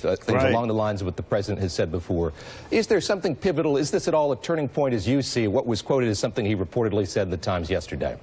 Things along the lines of what the president has said before. Is there something pivotal? Is this at all a turning point as you see what was quoted as something he reportedly said in the Times yesterday?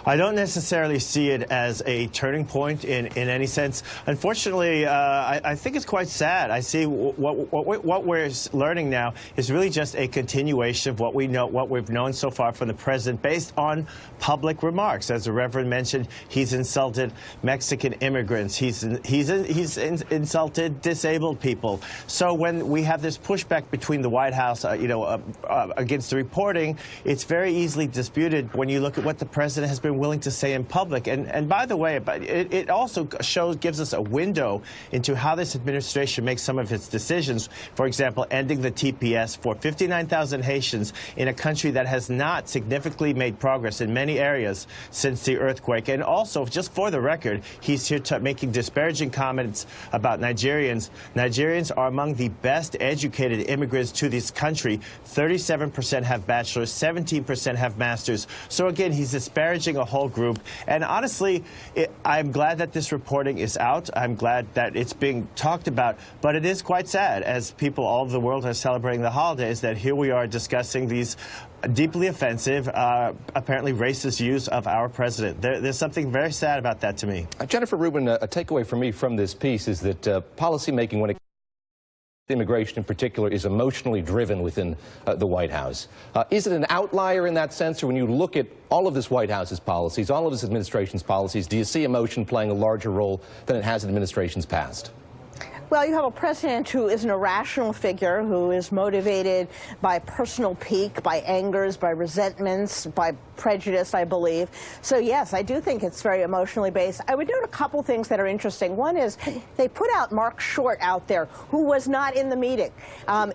I don't necessarily see it as a turning point in any sense. Unfortunately, I think it's quite sad. I see what we're learning now is really just a continuation of what we've known so far from the president, based on public remarks. As the Reverend mentioned, he's insulted Mexican immigrants. He's insulted disabled people. So when we have this pushback between the White House, against the reporting, it's very easily disputed when you look at what the president has been willing to say in public. And by the way, it also gives us a window into how this administration makes some of its decisions. For example, ending the TPS for 59,000 Haitians in a country that has not significantly made progress in many areas since the earthquake. And also, just for the record, he's here making disparaging comments about Nigerians. Nigerians are among the best educated immigrants to this country. 37% have bachelors, 17% have masters. So again, he's disparaging a whole group. And honestly, I'm glad that this reporting is out. I'm glad that it's being talked about. But it is quite sad, as people all over the world are celebrating the holidays, that here we are discussing these deeply offensive, apparently racist views of our president. There's something very sad about that to me. Jennifer Rubin, a takeaway for me from this piece is that policymaking, when it immigration in particular, is emotionally driven within the White House. Is it an outlier in that sense, or when you look at all of this White House's policies, all of this administration's policies, do you see emotion playing a larger role than it has in administrations past? Well, you have a president who is an irrational figure, who is motivated by personal pique, by angers, by resentments, by prejudice, I believe. So, yes, I do think it's very emotionally based. I would note a couple things that are interesting. One is they put out Mark Short out there, who was not in the meeting.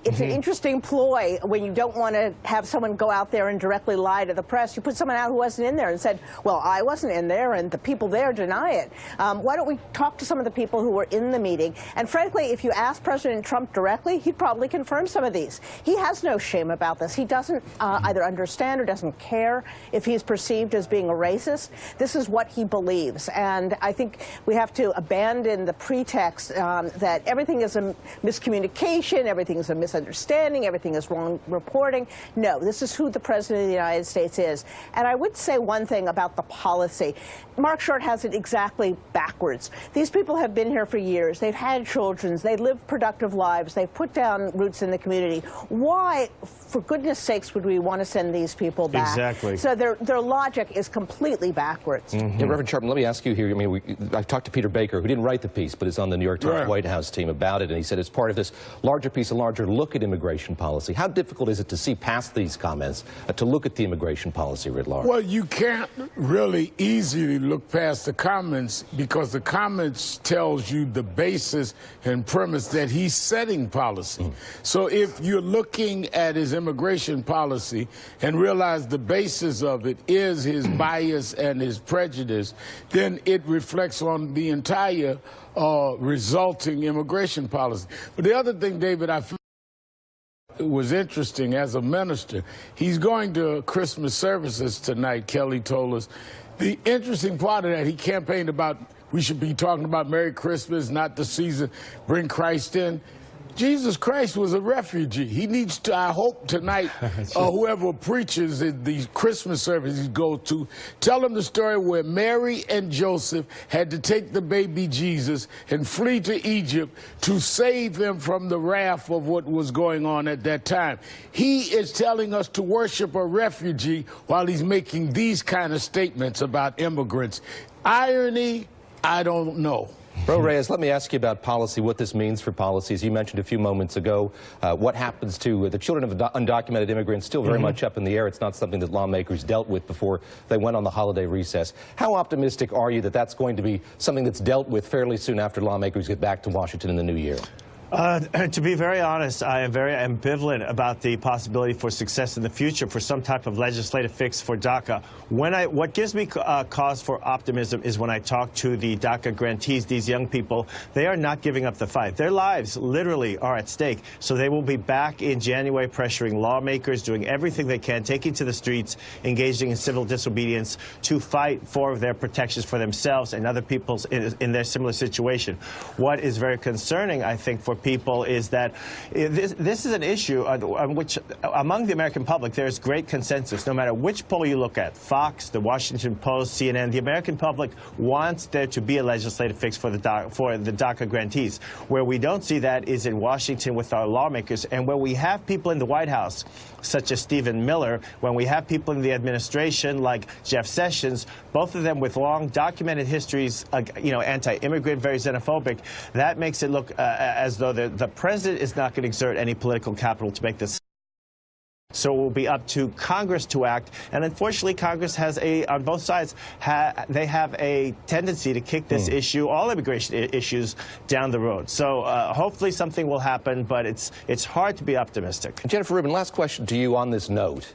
It's an interesting ploy when you don't want to have someone go out there and directly lie to the press. You put someone out who wasn't in there and said, well, I wasn't in there, and the people there deny it. Why don't we talk to some of the people who were in the meeting? And frankly, if you ask President Trump directly, he'd probably confirm some of these. He has no shame about this. He doesn't either understand or doesn't care if he's perceived as being a racist. This is what he believes. And I think we have to abandon the pretext that everything is a miscommunication, everything is a misunderstanding, everything is wrong reporting. No, this is who the President of the United States is. And I would say one thing about the policy. Mark Short has it exactly backwards. These people have been here for years. They've had children. They live productive lives. They've put down roots in the community. Why, for goodness sakes, would we want to send these people back? Exactly. So their logic is completely backwards. Yeah, Reverend Sharpton, let me ask you here. I mean, I've talked to Peter Baker, who didn't write the piece, but is on the New York Times White House team about it, and he said it's part of this larger piece, a larger look at immigration policy. How difficult is it to see past these comments, to look at the immigration policy writ large? Well, you can't really easily look past the comments, because the comments tells you the basis and premise that he's setting policy. So if you're looking at his immigration policy and realize the basis of it is his bias and his prejudice, then it reflects on the entire resulting immigration policy. But the other thing, David, I feel was interesting as a minister. He's going to Christmas services tonight, Kelly told us. The interesting part of that, he campaigned about we should be talking about Merry Christmas, not the season, bring Christ in. Jesus Christ was a refugee. He needs to, I hope tonight, whoever preaches at these Christmas services go to, tell them the story where Mary and Joseph had to take the baby Jesus and flee to Egypt to save him from the wrath of what was going on at that time. He is telling us to worship a refugee while he's making these kind of statements about immigrants. Irony, I don't know. Bro Reyes, let me ask you about policy, what this means for policies. You mentioned a few moments ago what happens to the children of undocumented immigrants, still very much up in the air. It's not something that lawmakers dealt with before they went on the holiday recess. How optimistic are you that that's going to be something that's dealt with fairly soon after lawmakers get back to Washington in the new year? To be very honest, I am very ambivalent about the possibility for success in the future for some type of legislative fix for DACA. What gives me cause for optimism is when I talk to the DACA grantees, these young people. They are not giving up the fight. Their lives literally are at stake. So they will be back in January pressuring lawmakers, doing everything they can, taking to the streets, engaging in civil disobedience to fight for their protections for themselves and other people in their similar situation. What is very concerning, I think, for people is that this is an issue on which, among the American public, there is great consensus. No matter which poll you look at, Fox, the Washington Post, CNN, the American public wants there to be a legislative fix for the DACA grantees. Where we don't see that is in Washington with our lawmakers, and where we have people in the White House, such as Stephen Miller, when we have people in the administration like Jeff Sessions, both of them with long documented histories, anti-immigrant, very xenophobic, that makes it look as though the president is not going to exert any political capital to make this. So it will be up to Congress to act. And unfortunately, Congress has on both sides, they have a tendency to kick this issue, all immigration issues, down the road. So hopefully something will happen, but it's hard to be optimistic. Jennifer Rubin, last question to you on this note.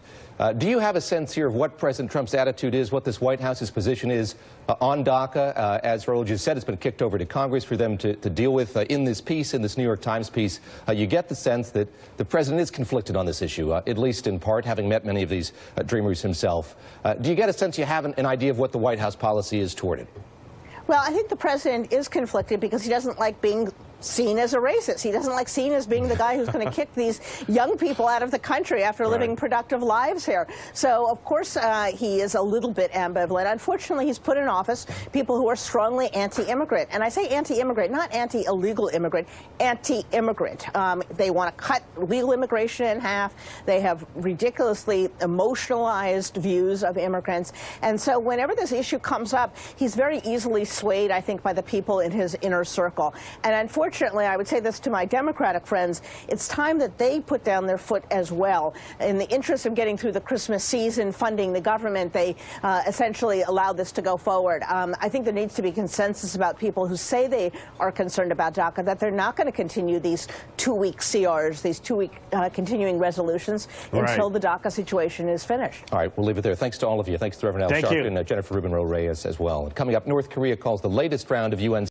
Do you have a sense here of what President Trump's attitude is, what this White House's position is on DACA? As Raul just said, it's been kicked over to Congress for them to deal with. In this piece, in this New York Times piece, you get the sense that the president is conflicted on this issue, at least in part, having met many of these dreamers himself. Do you get a sense you have an idea of what the White House policy is toward it? Well, I think the president is conflicted because he doesn't like being seen as a racist. He doesn't like seen as being the guy who's going to kick these young people out of the country after living productive lives here. So, of course, he is a little bit ambivalent. Unfortunately, he's put in office people who are strongly anti-immigrant. And I say anti-immigrant, not anti-illegal immigrant, anti-immigrant. They want to cut legal immigration in half. They have ridiculously emotionalized views of immigrants. And so whenever this issue comes up, he's very easily swayed, I think, by the people in his inner circle. And unfortunately, I would say this to my Democratic friends, it's time that they put down their foot as well. In the interest of getting through the Christmas season, funding the government, they essentially allowed this to go forward. I think there needs to be consensus about people who say they are concerned about DACA, that they're not going to continue these two-week CRs, these two-week continuing resolutions until the DACA situation is finished. All right, we'll leave it there. Thanks to all of you. Thanks to Reverend Al Sharpton and Jennifer Rubin Reyes as well. And coming up, North Korea calls the latest round of UN